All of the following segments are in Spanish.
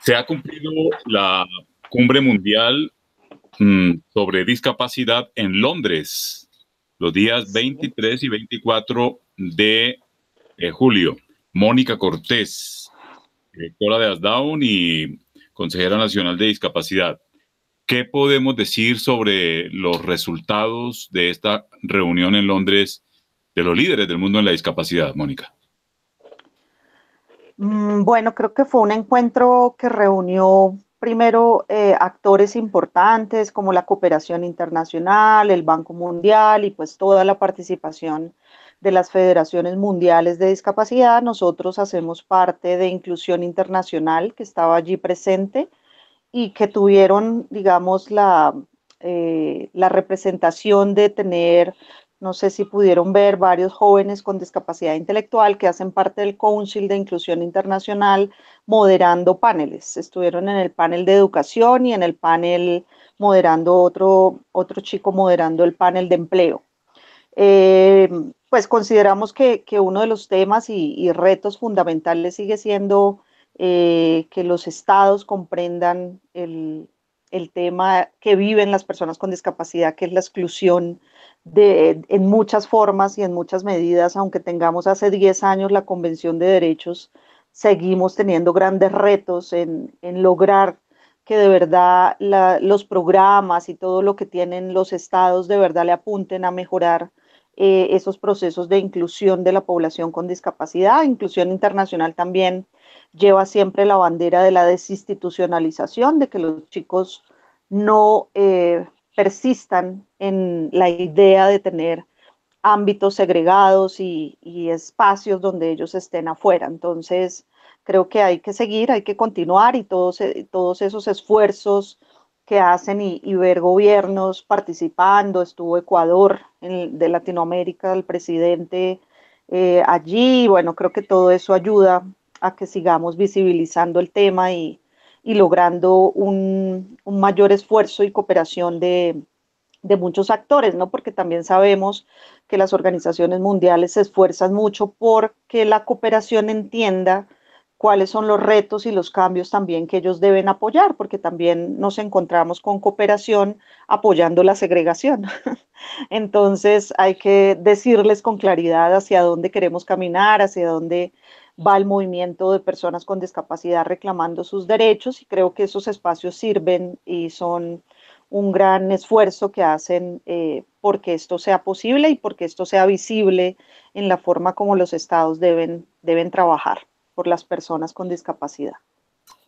Se ha cumplido la cumbre mundial sobre discapacidad en Londres, los días Sí. 23 y 24 de julio. Mónica Cortés, directora de ASDAUN y consejera nacional de discapacidad. ¿Qué podemos decir sobre los resultados de esta reunión en Londres de los líderes del mundo en la discapacidad, Mónica? Bueno, creo que fue un encuentro que reunió primero actores importantes como la cooperación internacional, el Banco Mundial y pues toda la participación de las federaciones mundiales de discapacidad. Nosotros hacemos parte de Inclusión Internacional, que estaba allí presente y que tuvieron, digamos, la representación de tener, no sé si pudieron ver, varios jóvenes con discapacidad intelectual que hacen parte del Council de Inclusión Internacional moderando paneles. Estuvieron en el panel de educación y en el panel moderando otro chico moderando el panel de empleo. Eh, pues consideramos que uno de los temas y retos fundamentales sigue siendo que los estados comprendan el tema que viven las personas con discapacidad, que es la exclusión en muchas formas y en muchas medidas, aunque tengamos hace 10 años la Convención de Derechos, seguimos teniendo grandes retos en lograr que de verdad los programas y todo lo que tienen los estados de verdad le apunten a mejorar esos procesos de inclusión de la población con discapacidad. Inclusión Internacional también lleva siempre la bandera de la desinstitucionalización, de que los chicos no persistan en la idea de tener ámbitos segregados y espacios donde ellos estén afuera. Entonces, creo que hay que seguir, hay que continuar y todos esos esfuerzos que hacen y ver gobiernos participando. Estuvo Ecuador de Latinoamérica, el presidente allí. Bueno, creo que todo eso ayuda a que sigamos visibilizando el tema y logrando un mayor esfuerzo y cooperación de muchos actores, ¿no? Porque también sabemos que las organizaciones mundiales se esfuerzan mucho porque la cooperación entienda cuáles son los retos y los cambios también que ellos deben apoyar, porque también nos encontramos con cooperación apoyando la segregación. Entonces hay que decirles con claridad hacia dónde queremos caminar, hacia dónde va el movimiento de personas con discapacidad reclamando sus derechos y creo que esos espacios sirven y son un gran esfuerzo que hacen porque esto sea posible y porque esto sea visible en la forma como los estados deben trabajar por las personas con discapacidad.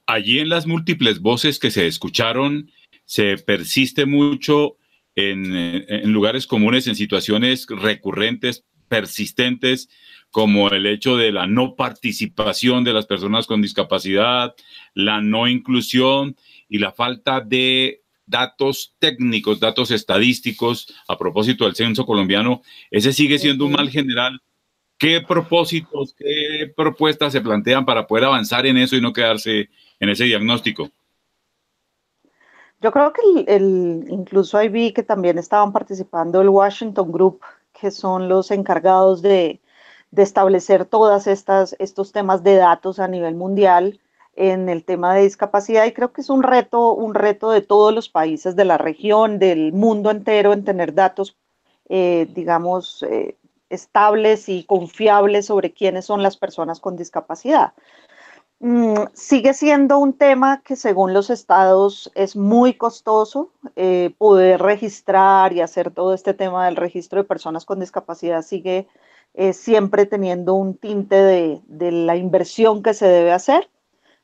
Allí en las múltiples voces que se escucharon, se persiste mucho en lugares comunes, en situaciones recurrentes, persistentes, como el hecho de la no participación de las personas con discapacidad, la no inclusión y la falta de datos técnicos, datos estadísticos. A propósito del censo colombiano, ese sigue Uh siendo un -huh. mal general. ¿Qué propósitos, qué propuestas se plantean para poder avanzar en eso y no quedarse en ese diagnóstico? Yo creo que incluso ahí vi que también estaban participando el Washington Group, que son los encargados de establecer todas estos temas de datos a nivel mundial en el tema de discapacidad y creo que es un reto de todos los países de la región, del mundo entero, en tener datos, digamos, estables y confiables sobre quiénes son las personas con discapacidad. Sigue siendo un tema que según los estados es muy costoso poder registrar y hacer todo este tema del registro de personas con discapacidad sigue siempre teniendo un tinte de la inversión que se debe hacer,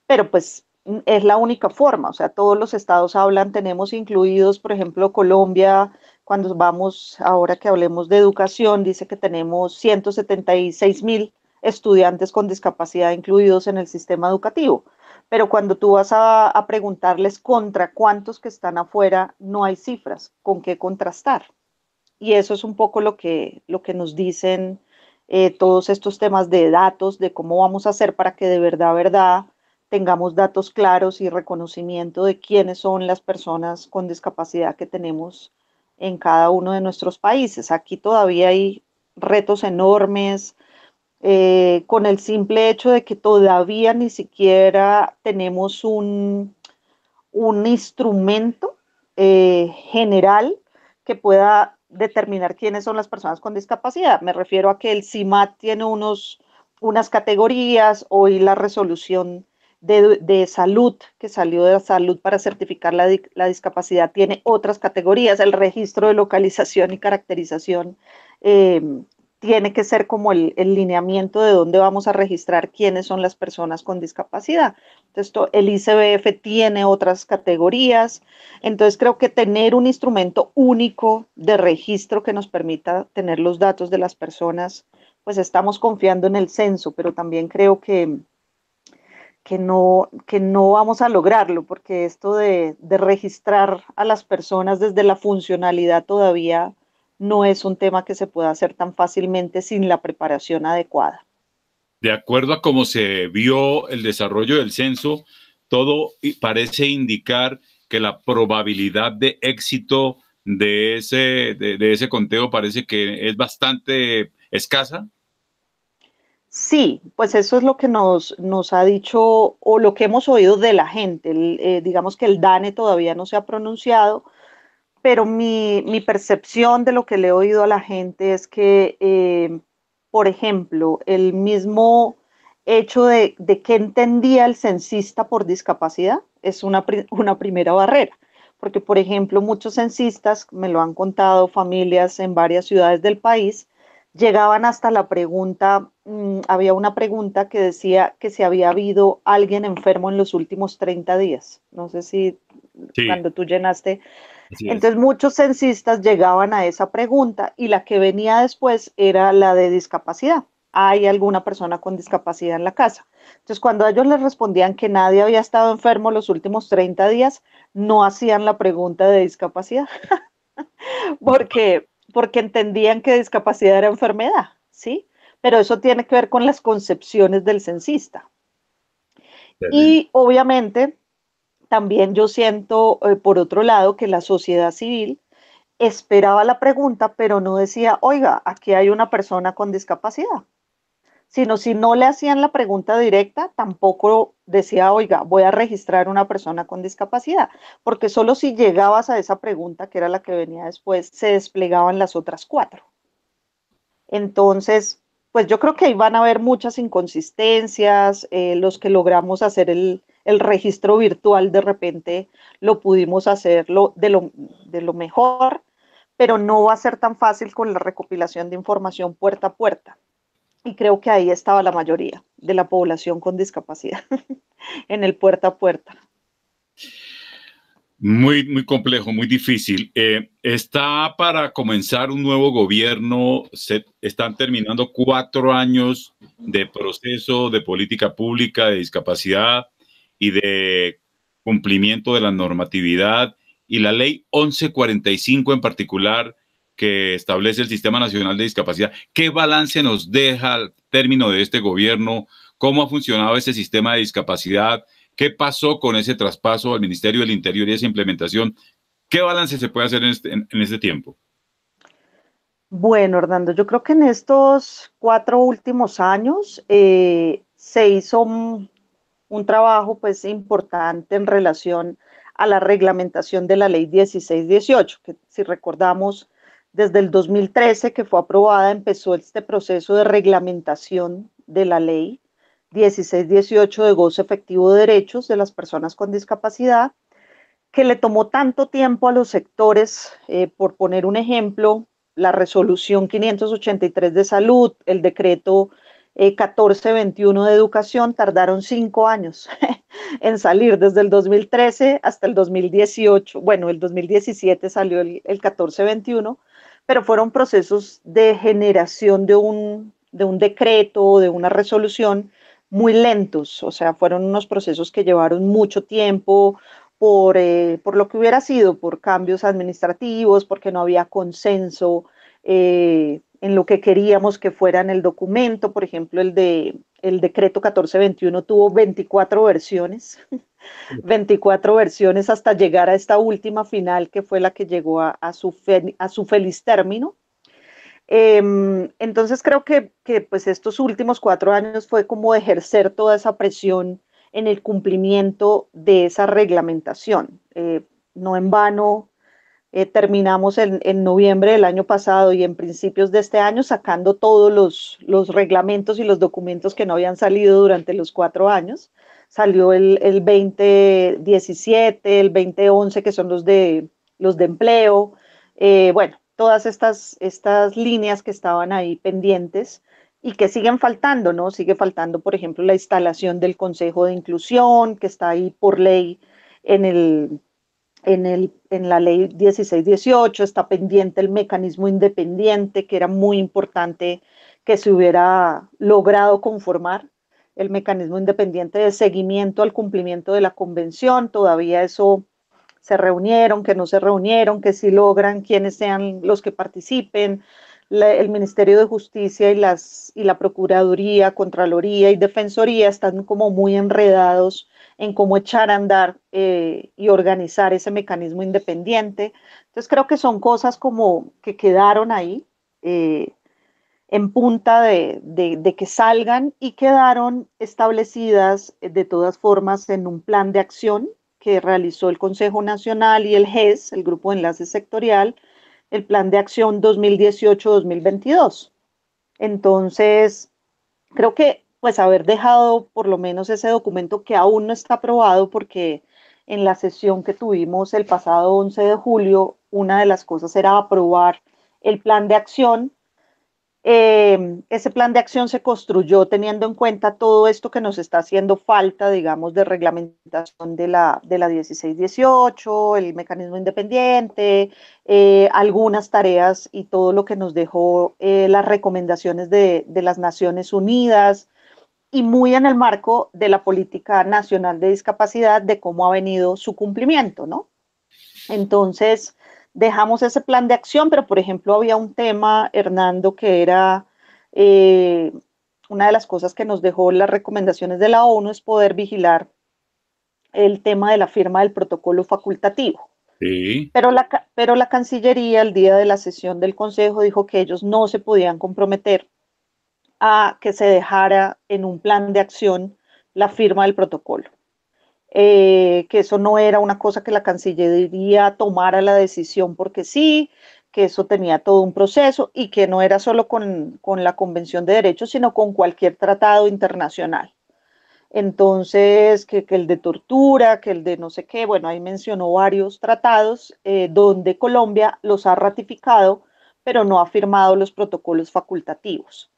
pero pues es la única forma, o sea, todos los estados hablan, tenemos incluidos, por ejemplo, Colombia, cuando vamos, ahora que hablemos de educación, dice que tenemos 176.000 estudiantes con discapacidad incluidos en el sistema educativo, pero cuando tú vas a preguntarles contra cuántos que están afuera, no hay cifras con qué contrastar. Y eso es un poco lo que nos dicen todos estos temas de datos, de cómo vamos a hacer para que de verdad, tengamos datos claros y reconocimiento de quiénes son las personas con discapacidad que tenemos en cada uno de nuestros países. Aquí todavía hay retos enormes, con el simple hecho de que todavía ni siquiera tenemos un instrumento general que pueda determinar quiénes son las personas con discapacidad. Me refiero a que el CIMAT tiene unas categorías, hoy la resolución de salud, que salió de la salud para certificar la discapacidad, tiene otras categorías, el registro de localización y caracterización eh, tiene que ser como el lineamiento de dónde vamos a registrar quiénes son las personas con discapacidad. Entonces, el ICBF tiene otras categorías. Entonces, creo que tener un instrumento único de registro que nos permita tener los datos de las personas, pues estamos confiando en el censo, pero también creo que no vamos a lograrlo, porque esto de registrar a las personas desde la funcionalidad todavía no es un tema que se pueda hacer tan fácilmente sin la preparación adecuada. De acuerdo a cómo se vio el desarrollo del censo, todo parece indicar que la probabilidad de éxito de ese conteo parece que es bastante escasa. Sí, pues eso es lo que nos ha dicho o lo que hemos oído de la gente. Digamos que el DANE todavía no se ha pronunciado, pero mi percepción de lo que le he oído a la gente es que, por ejemplo, el mismo hecho de que entendía el censista por discapacidad es una primera barrera. Porque, por ejemplo, muchos censistas, me lo han contado familias en varias ciudades del país, llegaban hasta la pregunta, había una pregunta que decía que si había habido alguien enfermo en los últimos 30 días. No sé si Sí, cuando tú llenaste. así es. Entonces muchos censistas llegaban a esa pregunta y la que venía después era la de discapacidad. ¿Hay alguna persona con discapacidad en la casa? Entonces cuando ellos les respondían que nadie había estado enfermo los últimos 30 días, no hacían la pregunta de discapacidad, porque entendían que discapacidad era enfermedad, ¿sí? Pero eso tiene que ver con las concepciones del censista. Terrible. Y obviamente también yo siento, por otro lado, que la sociedad civil esperaba la pregunta, pero no decía, oiga, aquí hay una persona con discapacidad, sino si no le hacían la pregunta directa, tampoco decía, oiga, voy a registrar una persona con discapacidad, porque solo si llegabas a esa pregunta, que era la que venía después, se desplegaban las otras cuatro. Entonces, pues yo creo que ahí van a haber muchas inconsistencias, los que logramos hacer el registro virtual de repente lo pudimos hacerlo de lo mejor, pero no va a ser tan fácil con la recopilación de información puerta a puerta. Y creo que ahí estaba la mayoría de la población con discapacidad, en el puerta a puerta. Muy, muy complejo, muy difícil. Está para comenzar un nuevo gobierno. Se están terminando 4 años de proceso de política pública de discapacidad y de cumplimiento de la normatividad y la ley 1145 en particular que establece el Sistema Nacional de Discapacidad. ¿Qué balance nos deja al término de este gobierno? ¿Cómo ha funcionado ese sistema de discapacidad? ¿Qué pasó con ese traspaso al Ministerio del Interior y esa implementación? ¿Qué balance se puede hacer en este tiempo? Bueno, Hernando, yo creo que en estos 4 últimos años se hizo un trabajo pues importante en relación a la reglamentación de la ley 1618, que si recordamos, desde el 2013 que fue aprobada, empezó este proceso de reglamentación de la ley 1618 de goce efectivo de derechos de las personas con discapacidad, que le tomó tanto tiempo a los sectores, por poner un ejemplo, la resolución 583 de salud, el decreto 1421 de educación, tardaron 5 años en salir, desde el 2013 hasta el 2018. Bueno, el 2017 salió el 1421, pero fueron procesos de generación de un decreto, de una resolución muy lentos, o sea, fueron unos procesos que llevaron mucho tiempo, por lo que hubiera sido, por cambios administrativos, porque no había consenso en lo que queríamos que fuera en el documento. Por ejemplo, el decreto 1421 tuvo 24 versiones, 24 versiones hasta llegar a esta última final, que fue la que llegó a su feliz término. Entonces creo que pues estos últimos 4 años fue como ejercer toda esa presión en el cumplimiento de esa reglamentación. No en vano terminamos en noviembre del año pasado y en principios de este año sacando todos los reglamentos y los documentos que no habían salido durante los 4 años. Salió el 2017, el 2011, que son los de empleo. Bueno, todas estas líneas que estaban ahí pendientes y que siguen faltando, ¿no? Sigue faltando, por ejemplo, la instalación del Consejo de Inclusión, que está ahí por ley en en la ley 1618, está pendiente el mecanismo independiente, que era muy importante que se hubiera logrado conformar, el mecanismo independiente de seguimiento al cumplimiento de la convención. Todavía eso se reunieron, que no se reunieron, que sí logran, quiénes sean los que participen. El Ministerio de Justicia y la Procuraduría, Contraloría y Defensoría están como muy enredados en cómo echar a andar y organizar ese mecanismo independiente. Entonces creo que son cosas como que quedaron ahí eh, en punta de que salgan y quedaron establecidas de todas formas en un plan de acción que realizó el Consejo Nacional y el GES, el Grupo de Enlace Sectorial, el Plan de Acción 2018-2022. Entonces, creo que pues haber dejado por lo menos ese documento que aún no está aprobado porque en la sesión que tuvimos el pasado 11 de julio, una de las cosas era aprobar el plan de acción. Ese plan de acción se construyó teniendo en cuenta todo esto que nos está haciendo falta, digamos, de reglamentación de la 1618, el mecanismo independiente, algunas tareas y todo lo que nos dejó las recomendaciones de las Naciones Unidas y muy en el marco de la política nacional de discapacidad, de cómo ha venido su cumplimiento, ¿no? Entonces, dejamos ese plan de acción, pero por ejemplo había un tema, Hernando, que era eh, una de las cosas que nos dejó las recomendaciones de la ONU es poder vigilar el tema de la firma del protocolo facultativo. Sí. Pero la Cancillería, el día de la sesión del Consejo, dijo que ellos no se podían comprometer a que se dejara en un plan de acción la firma del protocolo. Que eso no era una cosa que la Cancillería tomara la decisión porque sí, que eso tenía todo un proceso y que no era solo con la Convención de Derechos, sino con cualquier tratado internacional. Entonces, que el de tortura, que el de no sé qué, bueno, ahí mencionó varios tratados donde Colombia los ha ratificado, pero no ha firmado los protocolos facultativos.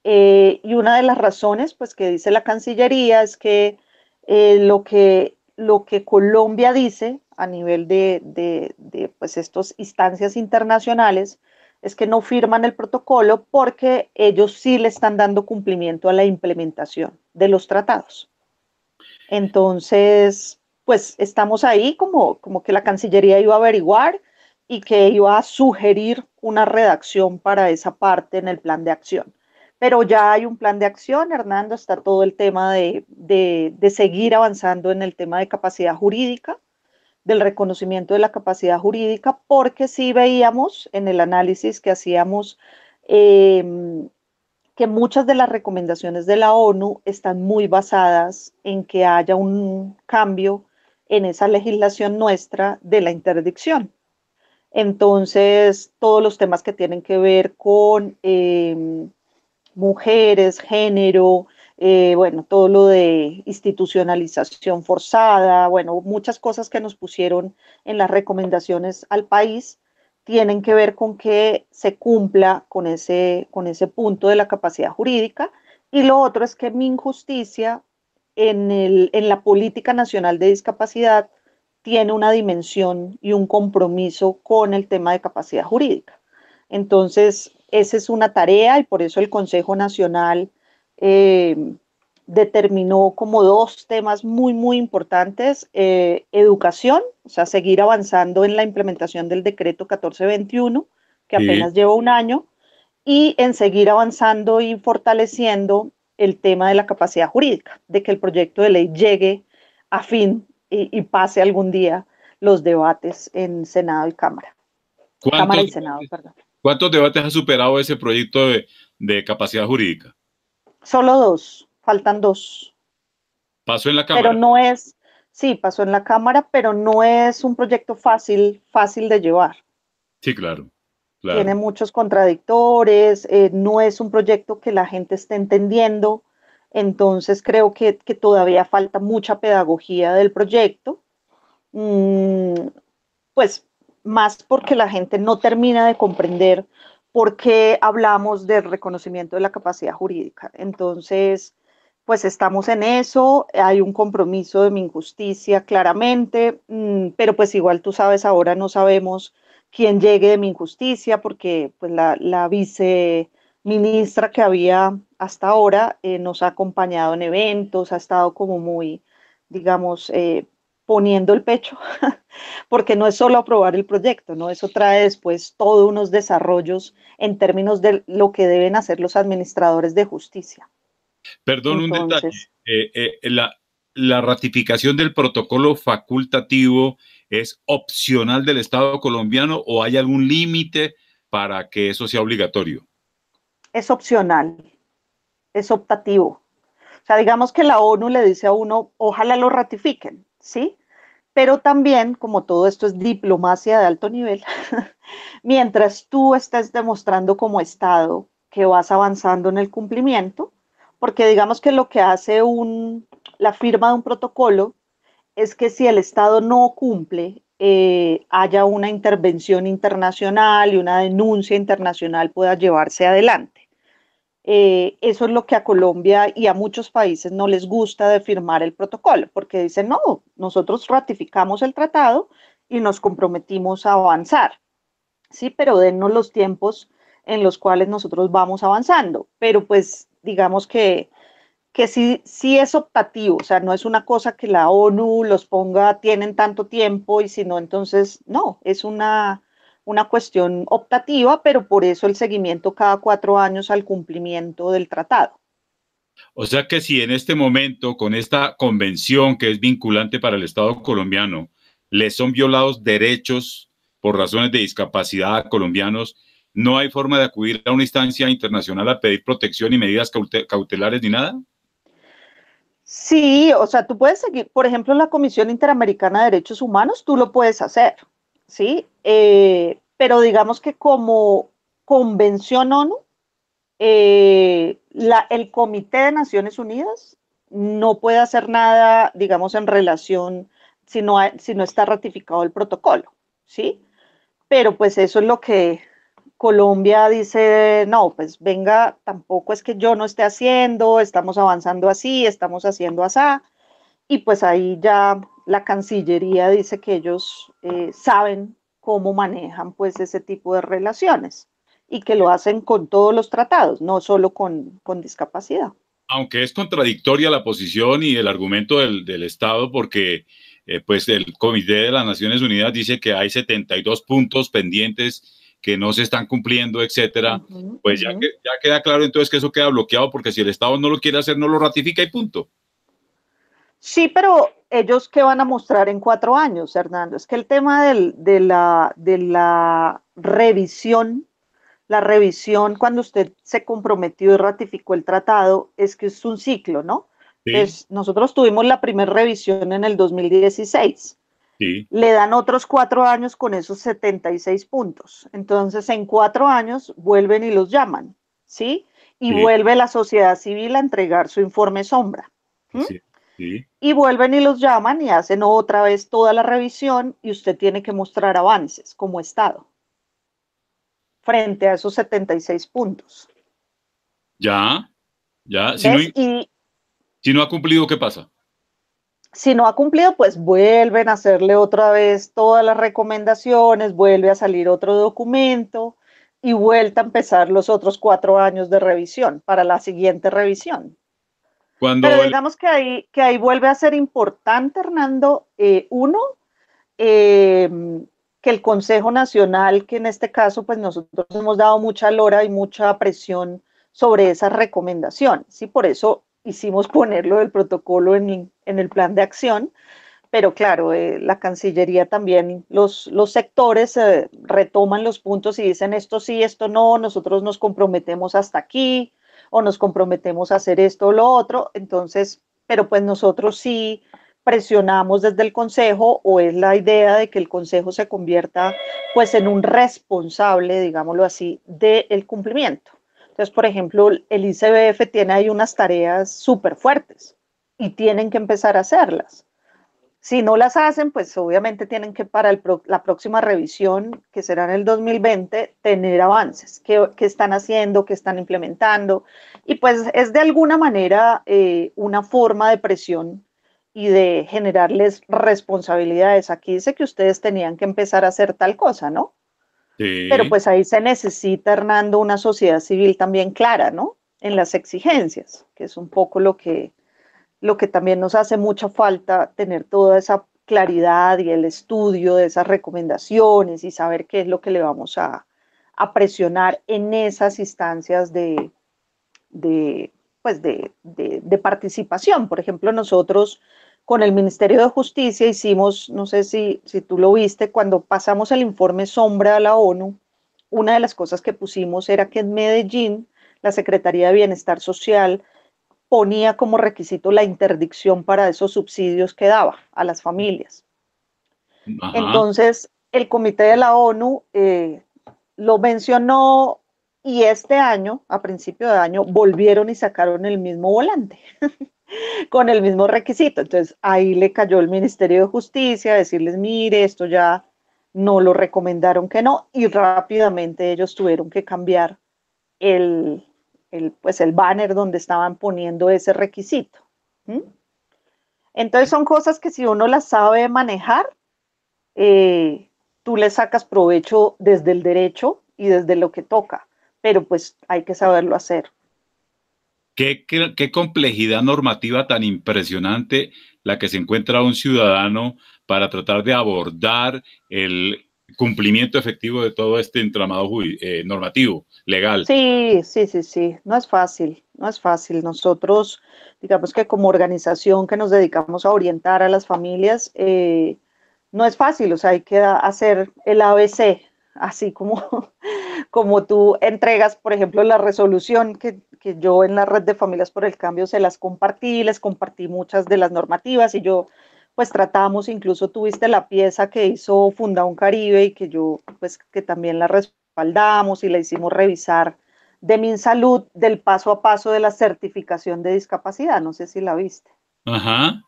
Y una de las razones, pues, que dice la Cancillería es que lo que Colombia dice a nivel de pues, estas instancias internacionales es que no firman el protocolo porque ellos sí le están dando cumplimiento a la implementación de los tratados. Entonces, pues estamos ahí como que la Cancillería iba a averiguar y que iba a sugerir una redacción para esa parte en el plan de acción. Pero ya hay un plan de acción, Hernando, está todo el tema de seguir avanzando en el tema de capacidad jurídica, del reconocimiento de la capacidad jurídica, porque sí veíamos en el análisis que hacíamos que muchas de las recomendaciones de la ONU están muy basadas en que haya un cambio en esa legislación nuestra de la interdicción. Entonces, todos los temas que tienen que ver con mujeres, género, bueno, todo lo de institucionalización forzada, bueno, muchas cosas que nos pusieron en las recomendaciones al país tienen que ver con que se cumpla con ese punto de la capacidad jurídica. Y lo otro es que Minjusticia en la política nacional de discapacidad tiene una dimensión y un compromiso con el tema de capacidad jurídica. Entonces, esa es una tarea y por eso el Consejo Nacional eh, determinó como dos temas muy, muy importantes. Educación, o sea, seguir avanzando en la implementación del decreto 1421, que Sí. apenas lleva un año, y en seguir avanzando y fortaleciendo el tema de la capacidad jurídica, de que el proyecto de ley llegue a fin y pase algún día los debates en Senado y Cámara. Cámara ¿Cuántos y Senado, perdón. ¿Cuántos debates ha superado ese proyecto de capacidad jurídica? Solo dos, faltan dos. Pasó en la Pero Cámara. no es, sí, pasó en la Cámara, pero no es un proyecto fácil de llevar. Sí, claro, Tiene claro. muchos contradictores, no es un proyecto que la gente esté entendiendo, entonces creo que todavía falta mucha pedagogía del proyecto, mm, pues más porque la gente no termina de comprender por qué hablamos del reconocimiento de la capacidad jurídica. Entonces, pues estamos en eso, hay un compromiso de Minjusticia claramente, pero pues igual tú sabes, ahora no sabemos quién llegue de Minjusticia porque pues la viceministra que había hasta ahora nos ha acompañado en eventos, ha estado como muy, digamos, poniendo el pecho, porque no es solo aprobar el proyecto, ¿no? Eso trae después todos unos desarrollos en términos de lo que deben hacer los administradores de justicia. Perdón, un Entonces, detalle. La ratificación del protocolo facultativo es opcional del Estado colombiano o hay algún límite para que eso sea obligatorio? es opcional, es optativo. O sea, digamos que la ONU le dice a uno, ojalá lo ratifiquen, ¿sí? Pero también, como todo esto es diplomacia de alto nivel, mientras tú estés demostrando como Estado que vas avanzando en el cumplimiento, porque digamos que lo que hace la firma de un protocolo es que si el Estado no cumple, haya una intervención internacional y una denuncia internacional pueda llevarse adelante. Eso es lo que a Colombia y a muchos países no les gusta de firmar el protocolo, porque dicen, no, nosotros ratificamos el tratado y nos comprometimos a avanzar, sí, pero dennos los tiempos en los cuales nosotros vamos avanzando. Pero pues digamos que sí, sí es optativo, o sea, no es una cosa que la ONU los ponga, tienen tanto tiempo y si no, entonces no, es una cuestión optativa, pero por eso el seguimiento cada 4 años al cumplimiento del tratado. O sea que si en este momento, con esta convención que es vinculante para el Estado colombiano, les son violados derechos por razones de discapacidad a colombianos, no hay forma de acudir a una instancia internacional a pedir protección y medidas cautelares ni nada. Sí, o sea, tú puedes seguir, por ejemplo, la Comisión Interamericana de Derechos Humanos, tú lo puedes hacer, ¿sí? Pero digamos que como convención ONU, el Comité de Naciones Unidas no puede hacer nada, digamos, en relación si no está ratificado el protocolo, ¿sí? Pero pues eso es lo que Colombia dice, no, pues venga, tampoco es que yo no esté haciendo, estamos avanzando así, estamos haciendo así, y pues ahí ya la Cancillería dice que ellos saben cómo manejan pues ese tipo de relaciones y que lo hacen con todos los tratados, no solo con discapacidad. Aunque es contradictoria la posición y el argumento del Estado, porque pues el Comité de las Naciones Unidas dice que hay 72 puntos pendientes que no se están cumpliendo, etcétera, Uh-huh, pues uh-huh. ya queda claro entonces que eso queda bloqueado, porque si el Estado no lo quiere hacer, no lo ratifica y punto. Sí, pero ellos qué van a mostrar en 4 años, Hernando. Es que el tema de la revisión, la revisión cuando usted se comprometió y ratificó el tratado, es que es un ciclo, ¿no? Sí, Entonces, nosotros tuvimos la primera revisión en el 2016. sí, Le dan otros 4 años con esos 76 puntos. Entonces, en 4 años vuelven y los llaman, ¿sí? Y sí, vuelve la sociedad civil a entregar su informe sombra. ¿Mm? sí, sí. Y vuelven y los llaman y hacen otra vez toda la revisión y usted tiene que mostrar avances como Estado frente a esos 76 puntos. Ya, ya, ¿Ves? Y si no ha cumplido, ¿qué pasa? si no ha cumplido, pues vuelven a hacerle otra vez todas las recomendaciones, vuelve a salir otro documento y vuelta a empezar los otros 4 años de revisión para la siguiente revisión. Pero Cuando el, digamos que ahí vuelve a ser importante, Hernando, uno, eh, que el Consejo Nacional, que en este caso, pues nosotros hemos dado mucha lora y mucha presión sobre esas recomendaciones, ¿sí? Por eso hicimos ponerlo del protocolo en el plan de acción, pero claro, la Cancillería también, los sectores retoman los puntos y dicen esto sí, esto no, nosotros nos comprometemos hasta aquí o nos comprometemos a hacer esto o lo otro, entonces, pero pues nosotros sí presionamos desde el Consejo o es la idea de que el Consejo se convierta pues en un responsable, digámoslo así, del cumplimiento. Entonces, por ejemplo, el ICBF tiene ahí unas tareas súper fuertes y tienen que empezar a hacerlas. Si no las hacen, pues obviamente tienen que para la próxima revisión, que será en el 2020, tener avances, qué están haciendo, qué están implementando. Y pues es de alguna manera una forma de presión y de generarles responsabilidades. Aquí dice que ustedes tenían que empezar a hacer tal cosa, ¿no? Pero Sí. pues ahí se necesita, Hernando, una sociedad civil también clara, ¿no? En las exigencias, que es un poco lo que también nos hace mucha falta, tener toda esa claridad y el estudio de esas recomendaciones y saber qué es lo que le vamos a presionar en esas instancias de, pues de participación. Por ejemplo, nosotros con el Ministerio de Justicia hicimos, no sé si tú lo viste, cuando pasamos el informe Sombra a la ONU, una de las cosas que pusimos era que en Medellín la Secretaría de Bienestar Social ponía como requisito la interdicción para esos subsidios que daba a las familias. Ajá. Entonces, el Comité de la ONU lo mencionó y este año, a principio de año, volvieron y sacaron el mismo volante con el mismo requisito. Entonces, ahí le cayó el Ministerio de Justicia a decirles, mire, esto ya no lo recomendaron que no, y rápidamente ellos tuvieron que cambiar el, pues el banner donde estaban poniendo ese requisito. ¿Mm? Entonces son cosas que si uno las sabe manejar, tú le sacas provecho desde el derecho y desde lo que toca, pero pues hay que saberlo hacer. Qué complejidad normativa tan impresionante la que se encuentra un ciudadano para tratar de abordar el cumplimiento efectivo de todo este entramado normativo, legal. Sí, sí, sí, sí, no es fácil, no es fácil. Nosotros, digamos que como organización que nos dedicamos a orientar a las familias, no es fácil, o sea, hay que hacer el ABC, así como, como tú entregas, por ejemplo, la resolución que yo en la red de Familias por el Cambio se las compartí, les compartí muchas de las normativas y yo, pues tratamos, incluso tuviste la pieza que hizo Funda un Caribe y que yo, pues que también la respaldamos y la hicimos revisar de MinSalud del paso a paso de la certificación de discapacidad, no sé si la viste. Ajá.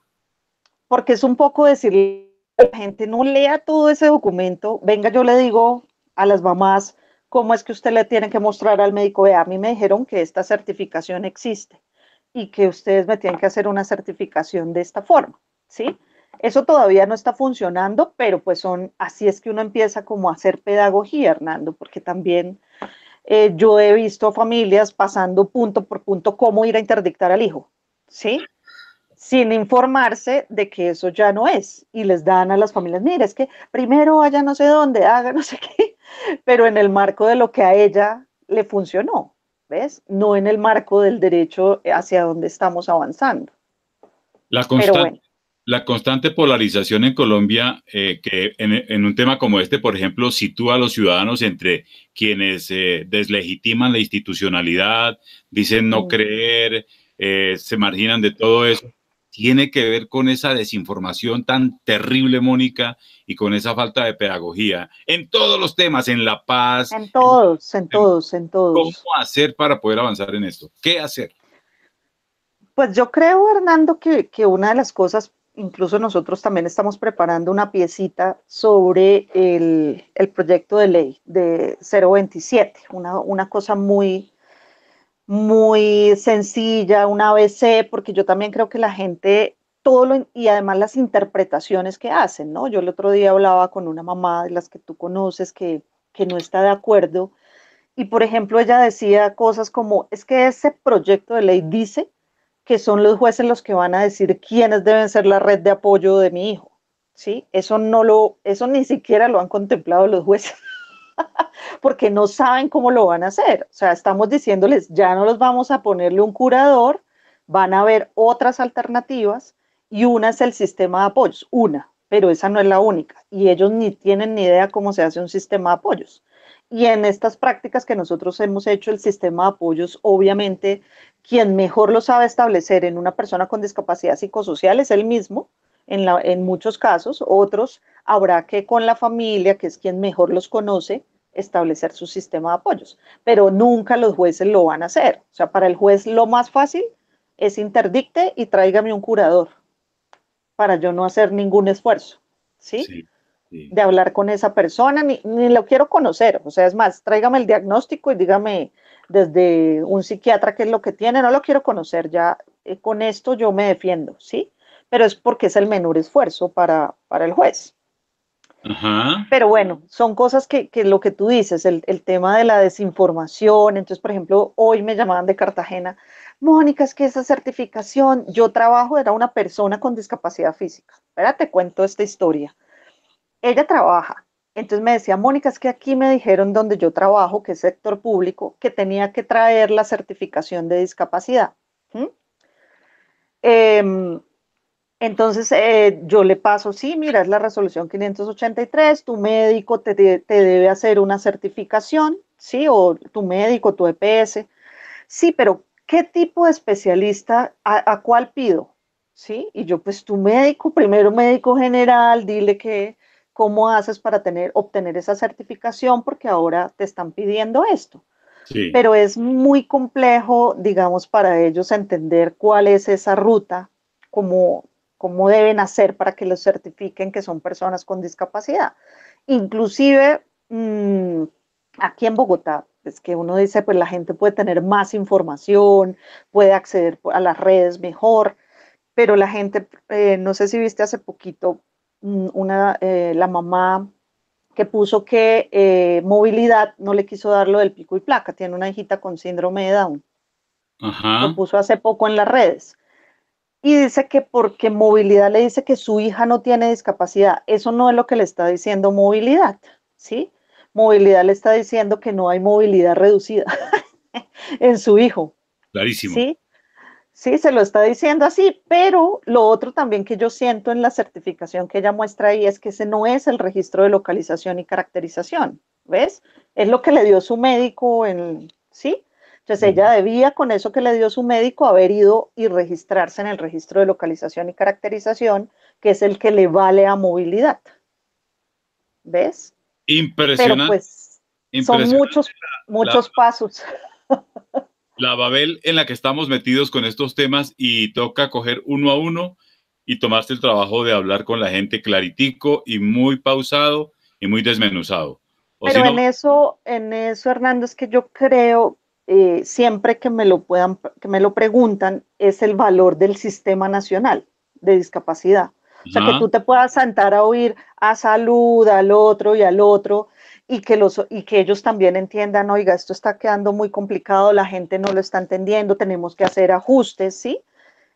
Porque es un poco decirle a la gente, no lea todo ese documento, venga, yo le digo a las mamás cómo es que usted le tiene que mostrar al médico, vea, a mí me dijeron que esta certificación existe y que ustedes me tienen que hacer una certificación de esta forma, ¿sí? Eso todavía no está funcionando, pero pues así es que uno empieza como a hacer pedagogía, Hernando, porque también yo he visto familias pasando punto por punto cómo ir a interdictar al hijo, ¿sí? Sin informarse de que eso ya no es. Y les dan a las familias, mire, es que primero vaya no sé dónde, haga no sé qué, pero en el marco de lo que a ella le funcionó, ¿ves? No en el marco del derecho hacia donde estamos avanzando. La Pero constante, bueno, la constante polarización en Colombia, que en un tema como este, por ejemplo, sitúa a los ciudadanos entre quienes deslegitiman la institucionalidad, dicen no creer, se marginan de todo eso, tiene que ver con esa desinformación tan terrible, Mónica, y con esa falta de pedagogía en todos los temas, en la paz, en todos, en todos, en cómo todos. hacer para poder avanzar en esto, qué hacer. Pues yo creo, Hernando, que una de las cosas, incluso nosotros también estamos preparando una piecita sobre el proyecto de ley de 027, una cosa muy, muy sencilla, una ABC, porque yo también creo que la gente, y además las interpretaciones que hacen, ¿no? Yo el otro día hablaba con una mamá de las que tú conoces que no está de acuerdo, y por ejemplo ella decía cosas como, es que ese proyecto de ley dice que son los jueces los que van a decir quiénes deben ser la red de apoyo de mi hijo, ¿sí? Eso ni siquiera lo han contemplado los jueces porque no saben cómo lo van a hacer. O sea, estamos diciéndoles, ya no los vamos a ponerle un curador, van a haber otras alternativas y una es el sistema de apoyos, una, pero esa no es la única. Y ellos ni tienen ni idea cómo se hace un sistema de apoyos. Y en estas prácticas que nosotros hemos hecho, el sistema de apoyos, obviamente, quien mejor lo sabe establecer en una persona con discapacidad psicosocial es él mismo, en muchos casos. Otros habrá que con la familia, que es quien mejor los conoce, establecer su sistema de apoyos. Pero nunca los jueces lo van a hacer. O sea, para el juez lo más fácil es interdicte y tráigame un curador para yo no hacer ningún esfuerzo, ¿sí? Sí, sí. De hablar con esa persona, ni lo quiero conocer. O sea, es más, tráigame el diagnóstico y dígame desde un psiquiatra qué es lo que tiene, no lo quiero conocer, ya con esto yo me defiendo, ¿sí? Pero es porque es el menor esfuerzo para el juez. Ajá. Pero bueno, son cosas que lo que tú dices, el tema de la desinformación. Entonces, por ejemplo, hoy me llamaban de Cartagena, Mónica, es que esa certificación, yo trabajo, era una persona con discapacidad física. Espérate, te cuento esta historia. Ella trabaja. Entonces me decía, Mónica, es que aquí me dijeron donde yo trabajo, que es sector público, que tenía que traer la certificación de discapacidad. ¿Mm? Eh, entonces yo le paso, sí, mira, es la resolución 583, tu médico te debe hacer una certificación, sí, o tu médico, tu EPS. Sí, pero ¿qué tipo de especialista, a cuál pido? Sí, y yo pues tu médico, primero médico general, dile que cómo haces para obtener esa certificación porque ahora te están pidiendo esto. Sí. Pero es muy complejo, digamos, para ellos entender cuál es esa ruta, cómo, cómo deben hacer para que los certifiquen que son personas con discapacidad. Inclusive, aquí en Bogotá, es que uno dice, pues la gente puede tener más información, puede acceder a las redes mejor, pero la gente, no sé si viste hace poquito, la mamá que puso que movilidad no le quiso dar lo del pico y placa, tiene una hijita con síndrome de Down, lo Ajá. puso hace poco en las redes. Y dice que porque movilidad le dice que su hija no tiene discapacidad. Eso no es lo que le está diciendo movilidad, ¿sí? Movilidad le está diciendo que no hay movilidad reducida en su hijo, Clarísimo. ¿sí? Sí, se lo está diciendo así, pero lo otro también que yo siento en la certificación que ella muestra ahí es que ese no es el registro de localización y caracterización, ¿ves? Es lo que le dio su médico, ¿sí? Entonces ella debía con eso que le dio su médico haber ido y registrarse en el registro de localización y caracterización, que es el que le vale a movilidad, ¿ves? Pero Impresionante, pues son impresionante la, muchos pasos. la Babel en la que estamos metidos con estos temas y toca coger uno a uno y tomarse el trabajo de hablar con la gente claritico y muy pausado y muy desmenuzado. O si Pero no, en eso, Hernando, es que yo creo, siempre que me lo preguntan, es el valor del sistema nacional de discapacidad. O sea, que ajá, tú te puedas sentar a oír a salud, al otro y al otro, y que ellos también entiendan, oiga, esto está quedando muy complicado, la gente no lo está entendiendo, tenemos que hacer ajustes, ¿sí?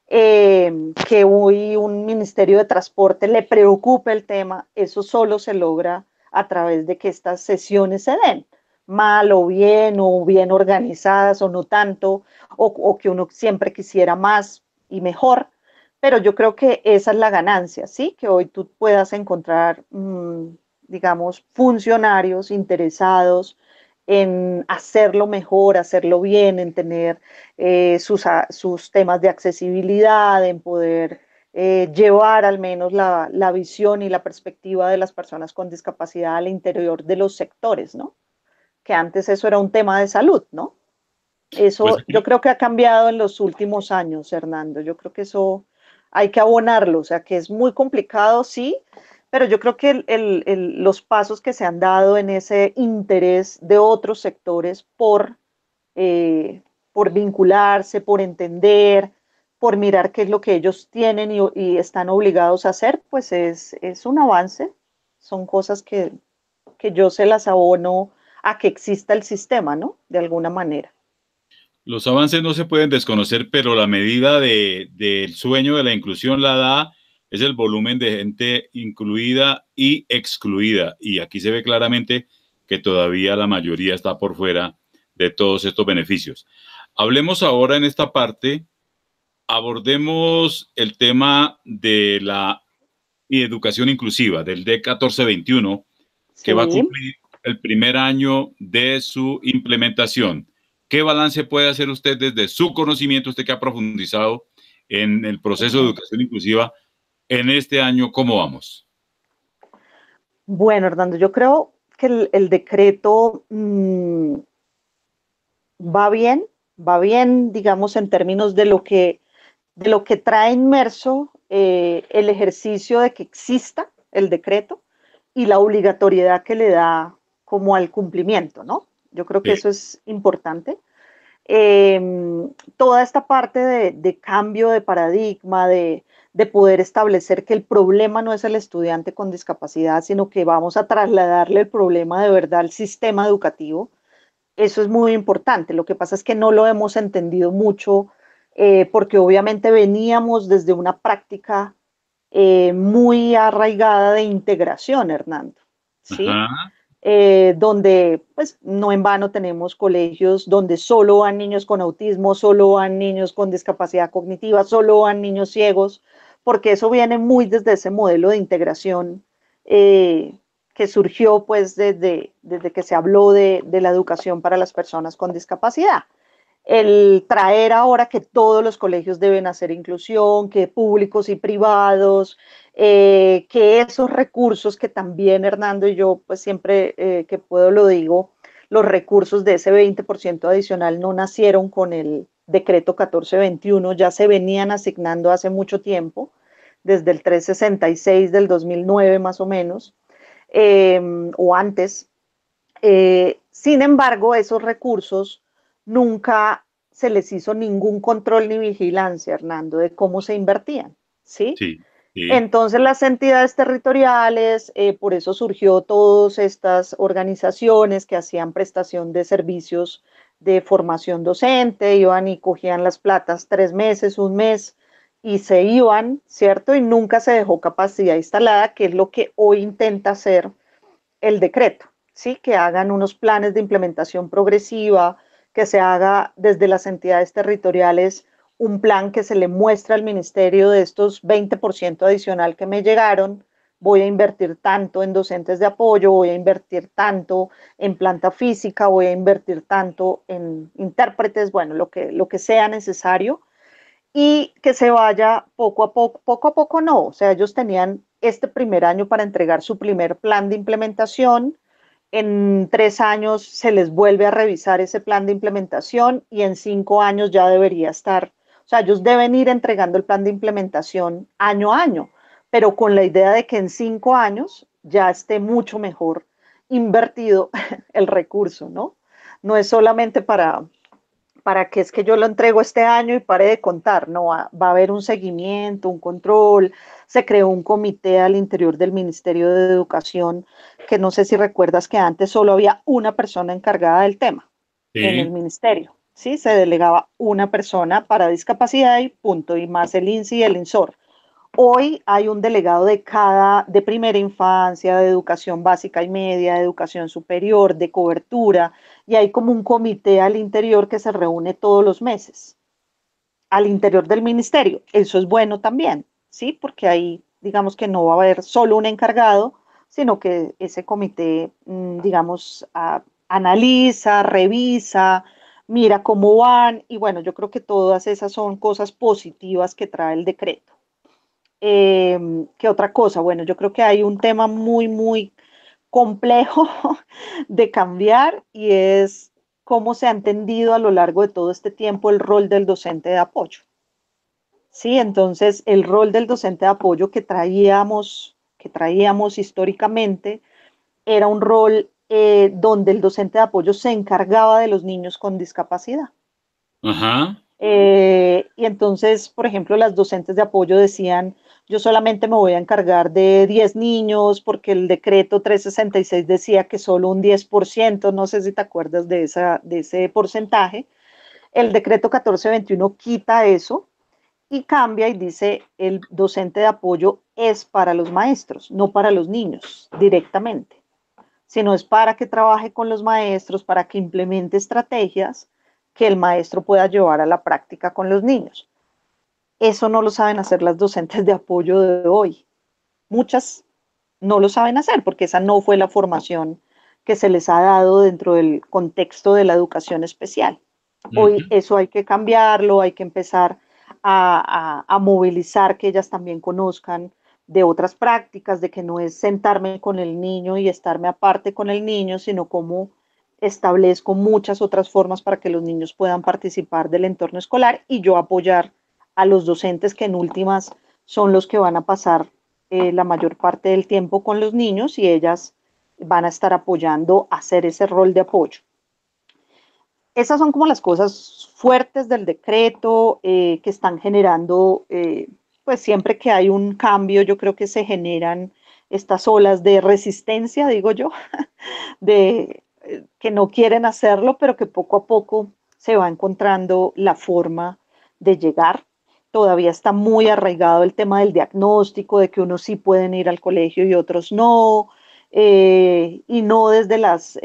Que hoy un ministerio de transporte le preocupe el tema, eso solo se logra a través de que estas sesiones se den, mal o bien organizadas o no tanto, o que uno siempre quisiera más y mejor, pero yo creo que esa es la ganancia, ¿sí? Que hoy tú puedas encontrar, digamos, funcionarios interesados en hacerlo mejor, hacerlo bien, en tener sus temas de accesibilidad, en poder llevar al menos la visión y la perspectiva de las personas con discapacidad al interior de los sectores, ¿no? Que antes eso era un tema de salud, ¿no? pues Eso yo aquí creo que ha cambiado en los últimos años, Hernando. Yo creo que eso hay que abonarlo, o sea, que es muy complicado, sí, pero yo creo que los pasos que se han dado en ese interés de otros sectores eh, por vincularse, por entender, por mirar qué es lo que ellos tienen y están obligados a hacer, pues es un avance. Son cosas que yo se las abono a que exista el sistema, ¿no? De alguna manera. los avances no se pueden desconocer, pero la medida del sueño de la inclusión la da es el volumen de gente incluida y excluida. Y aquí se ve claramente que todavía la mayoría está por fuera de todos estos beneficios. Hablemos ahora en esta parte abordemos el tema de la educación inclusiva, del D 1421, que va a Sí. cumplir el primer año de su implementación. ¿Qué balance puede hacer usted desde su conocimiento, usted que ha profundizado en el proceso de educación inclusiva en este año? ¿Cómo vamos? Bueno, Hernando, yo creo que el decreto va bien, digamos, en términos de lo que trae inmerso el ejercicio de que exista el decreto y la obligatoriedad que le da como al cumplimiento, ¿no? Yo creo que Sí, eso es importante. Eh, Toda esta parte de cambio de paradigma, de poder establecer que el problema no es el estudiante con discapacidad, sino que vamos a trasladarle el problema de verdad al sistema educativo. Eso es muy importante. Lo que pasa es que no lo hemos entendido mucho porque obviamente veníamos desde una práctica muy arraigada de integración, Hernando, ¿sí? ajá, Donde pues no en vano tenemos colegios donde solo van niños con autismo, solo van niños con discapacidad cognitiva, solo van niños ciegos, porque eso viene muy desde ese modelo de integración que surgió pues desde que se habló de la educación para las personas con discapacidad. El traer ahora que todos los colegios deben hacer inclusión, que públicos y privados, que esos recursos que también Hernando y yo pues siempre que puedo lo digo, los recursos de ese 20% adicional no nacieron con el decreto 1421, ya se venían asignando hace mucho tiempo, desde el 366 del 2009 más o menos, o antes. Sin embargo, esos recursos nunca se les hizo ningún control ni vigilancia, Hernando, de cómo se invertían, ¿sí? sí, sí. Entonces las entidades territoriales, por eso surgió todas estas organizaciones que hacían prestación de servicios de formación docente, iban y cogían las platas 3 meses, un mes, y se iban, ¿cierto? Y nunca se dejó capacidad instalada, que es lo que hoy intenta hacer el decreto, ¿sí? Que hagan unos planes de implementación progresiva, que se haga desde las entidades territoriales un plan que se le muestra al ministerio de estos 20% adicional que me llegaron, voy a invertir tanto en docentes de apoyo, voy a invertir tanto en planta física, voy a invertir tanto en intérpretes, bueno, lo que sea necesario y que se vaya poco a poco no, o sea, ellos tenían este primer año para entregar su primer plan de implementación, en 3 años se les vuelve a revisar ese plan de implementación y en 5 años ya debería estar, o sea, ellos deben ir entregando el plan de implementación año a año, pero con la idea de que en 5 años ya esté mucho mejor invertido el recurso, ¿no? No es solamente para que es que yo lo entrego este año y pare de contar, no, va a haber un seguimiento, un control, se creó un comité al interior del Ministerio de Educación, que no sé si recuerdas que antes solo había una persona encargada del tema en el Sí. ministerio, ¿sí? Se delegaba una persona para discapacidad y punto, y más el INSI y el INSOR. Hoy hay un delegado de primera infancia, de educación básica y media, de educación superior, de cobertura, y hay como un comité al interior que se reúne todos los meses, al interior del ministerio. Eso es bueno también, ¿sí? Porque ahí digamos que no va a haber solo un encargado, sino que ese comité, digamos, analiza, revisa, mira cómo van, y bueno, yo creo que todas esas son cosas positivas que trae el decreto. ¿Qué otra cosa? Bueno, yo creo que hay un tema muy complejo de cambiar y es cómo se ha entendido a lo largo de todo este tiempo el rol del docente de apoyo. Sí, entonces el rol del docente de apoyo que traíamos históricamente era un rol donde el docente de apoyo se encargaba de los niños con discapacidad. Ajá. Y entonces, por ejemplo, las docentes de apoyo decían, yo solamente me voy a encargar de 10 niños porque el decreto 366 decía que solo un 10%, no sé si te acuerdas de ese porcentaje. El decreto 1421 quita eso y cambia y dice el docente de apoyo es para los maestros, no para los niños directamente, sino es para que trabaje con los maestros, para que implemente estrategias que el maestro pueda llevar a la práctica con los niños. Eso no lo saben hacer las docentes de apoyo de hoy. Muchas no lo saben hacer porque esa no fue la formación que se les ha dado dentro del contexto de la educación especial. Hoy Ujú. eso hay que cambiarlo, hay que empezar a movilizar que ellas también conozcan de otras prácticas, de que no es sentarme con el niño y estarme aparte con el niño, sino cómo establezco muchas otras formas para que los niños puedan participar del entorno escolar y yo apoyar a los docentes que en últimas son los que van a pasar la mayor parte del tiempo con los niños y ellas van a estar apoyando a hacer ese rol de apoyo. Esas son como las cosas fuertes del decreto que están generando, pues siempre que hay un cambio, yo creo que se generan estas olas de resistencia, digo yo, de que no quieren hacerlo, pero que poco a poco se va encontrando la forma de llegar. Todavía está muy arraigado el tema del diagnóstico, de que unos sí pueden ir al colegio y otros no, y no desde las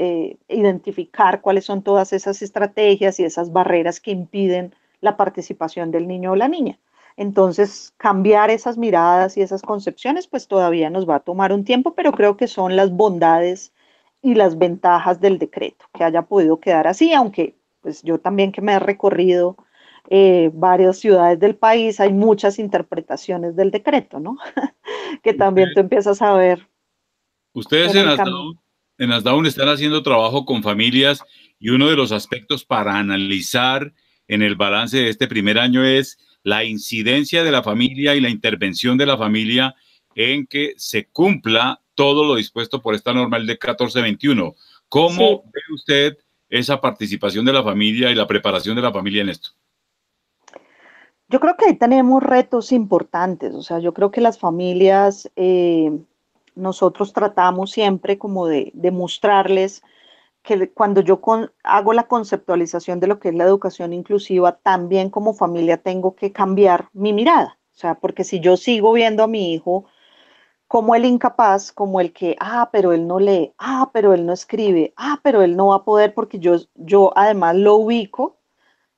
identificar cuáles son todas esas estrategias y esas barreras que impiden la participación del niño o la niña. Entonces, cambiar esas miradas y esas concepciones, pues todavía nos va a tomar un tiempo, pero creo que son las bondades y las ventajas del decreto, que haya podido quedar así, aunque pues yo también que me he recorrido varias ciudades del país, hay muchas interpretaciones del decreto, ¿no? Que también tú empiezas a ver Ustedes en el camino. En Asdaun están haciendo trabajo con familias y uno de los aspectos para analizar en el balance de este primer año es la incidencia de la familia y la intervención de la familia en que se cumpla todo lo dispuesto por esta norma, el de 1421. Sí, ¿Cómo ve usted esa participación de la familia y la preparación de la familia en esto? yo creo que ahí tenemos retos importantes, o sea, yo creo que las familias, nosotros tratamos siempre como de mostrarles que cuando yo hago la conceptualización de lo que es la educación inclusiva, también como familia tengo que cambiar mi mirada. O sea, porque si yo sigo viendo a mi hijo como el incapaz, como el que, pero él no lee, pero él no escribe, pero él no va a poder porque yo además lo ubico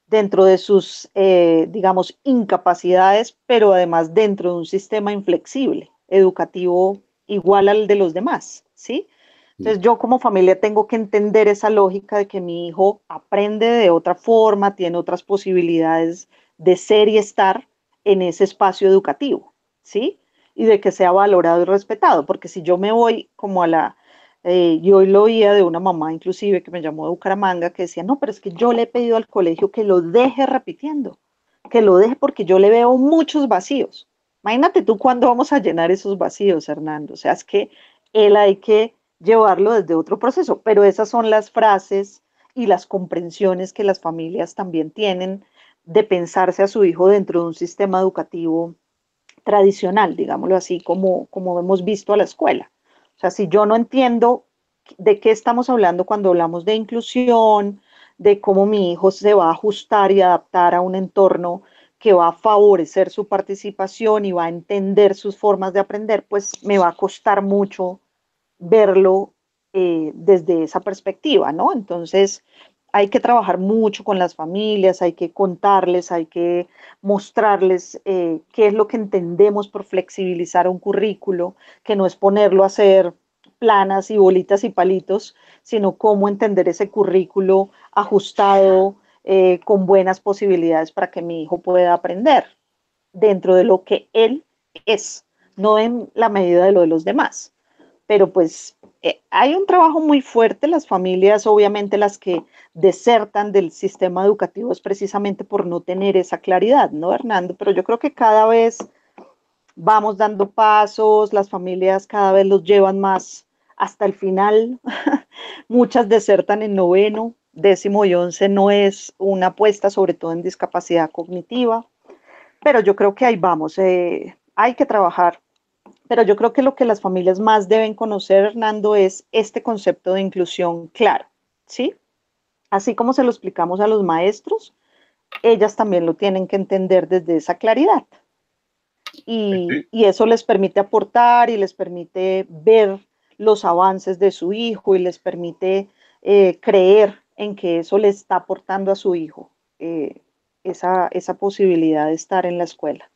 dentro de sus, digamos, incapacidades, pero además dentro de un sistema inflexible, educativo igual al de los demás, ¿sí? Sí. Entonces yo como familia tengo que entender esa lógica de que mi hijo aprende de otra forma, tiene otras posibilidades de ser y estar en ese espacio educativo, ¿sí? Y de que sea valorado y respetado, porque si yo me voy como a yo hoy lo oía de una mamá inclusive que me llamó de Bucaramanga que decía, no, pero es que yo le he pedido al colegio que lo deje repitiendo, que lo deje porque yo le veo muchos vacíos. Imagínate tú cuándo vamos a llenar esos vacíos, Hernando. O sea, es que él hay que llevarlo desde otro proceso, pero esas son las frases y las comprensiones que las familias también tienen de pensarse a su hijo dentro de un sistema educativo tradicional, digámoslo así, como hemos visto a la escuela. O sea, si yo no entiendo de qué estamos hablando cuando hablamos de inclusión, de cómo mi hijo se va a ajustar y adaptar a un entorno que va a favorecer su participación y va a entender sus formas de aprender, pues me va a costar mucho verlo desde esa perspectiva, ¿no? Entonces, hay que trabajar mucho con las familias, hay que contarles, hay que mostrarles qué es lo que entendemos por flexibilizar un currículo, que no es ponerlo a hacer planas y bolitas y palitos, sino cómo entender ese currículo ajustado con buenas posibilidades para que mi hijo pueda aprender dentro de lo que él es, no en la medida de lo de los demás. Pero pues hay un trabajo muy fuerte, las familias obviamente las que desertan del sistema educativo es precisamente por no tener esa claridad, ¿no, Hernando? Pero yo creo que cada vez vamos dando pasos, las familias cada vez los llevan más hasta el final, muchas desertan en noveno, décimo y once no es una apuesta, sobre todo en discapacidad cognitiva, pero yo creo que ahí vamos, hay que trabajar, pero yo creo que lo que las familias más deben conocer, Hernando, es este concepto de inclusión claro, ¿sí? Así como se lo explicamos a los maestros, ellas también lo tienen que entender desde esa claridad. Y eso les permite aportar y les permite ver los avances de su hijo y les permite creer en que eso le está aportando a su hijo. esa posibilidad de estar en la escuela.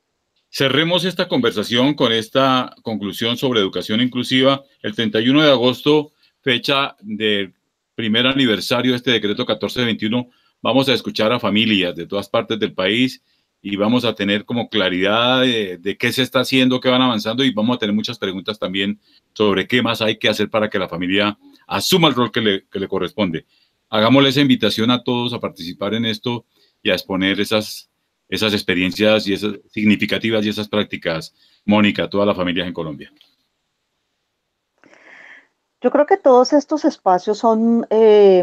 Cerremos esta conversación con esta conclusión sobre educación inclusiva. El 31 de agosto, fecha del primer aniversario de este decreto 1421, vamos a escuchar a familias de todas partes del país y vamos a tener como claridad de qué se está haciendo, qué van avanzando, y vamos a tener muchas preguntas también sobre qué más hay que hacer para que la familia asuma el rol que le corresponde. Hagámosle esa invitación a todos a participar en esto y a exponer esas experiencias y esas significativas y esas prácticas, Mónica, todas las familias en Colombia. Yo creo que todos estos espacios son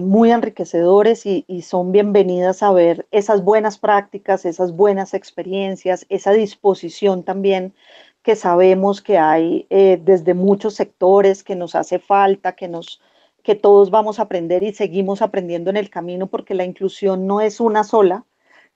muy enriquecedores y son bienvenidas a ver esas buenas prácticas, esas buenas experiencias, esa disposición también que sabemos que hay desde muchos sectores, que nos hace falta, que todos vamos a aprender y seguimos aprendiendo en el camino, porque la inclusión no es una sola.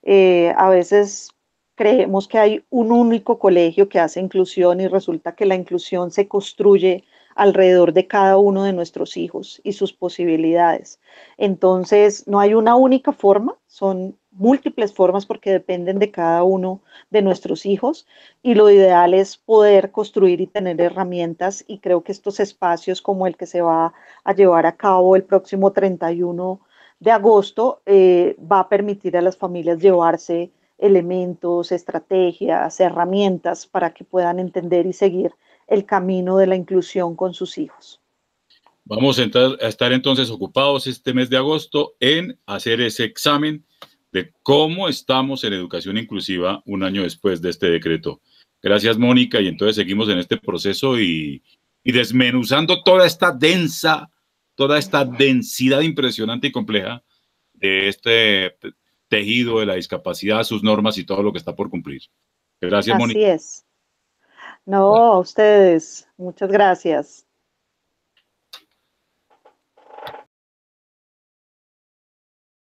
A veces creemos que hay un único colegio que hace inclusión y resulta que la inclusión se construye alrededor de cada uno de nuestros hijos y sus posibilidades. Entonces, no hay una única forma, son múltiples formas porque dependen de cada uno de nuestros hijos, y lo ideal es poder construir y tener herramientas, y creo que estos espacios como el que se va a llevar a cabo el próximo 31 de agosto va a permitir a las familias llevarse elementos, estrategias, herramientas para que puedan entender y seguir el camino de la inclusión con sus hijos. Vamos a estar entonces ocupados este mes de agosto en hacer ese examen de cómo estamos en educación inclusiva un año después de este decreto. Gracias, Mónica, y entonces seguimos en este proceso y desmenuzando toda esta densidad impresionante y compleja de este tejido de la discapacidad, sus normas y todo lo que está por cumplir. Gracias, Mónica. Así es. No, a ustedes. Muchas gracias.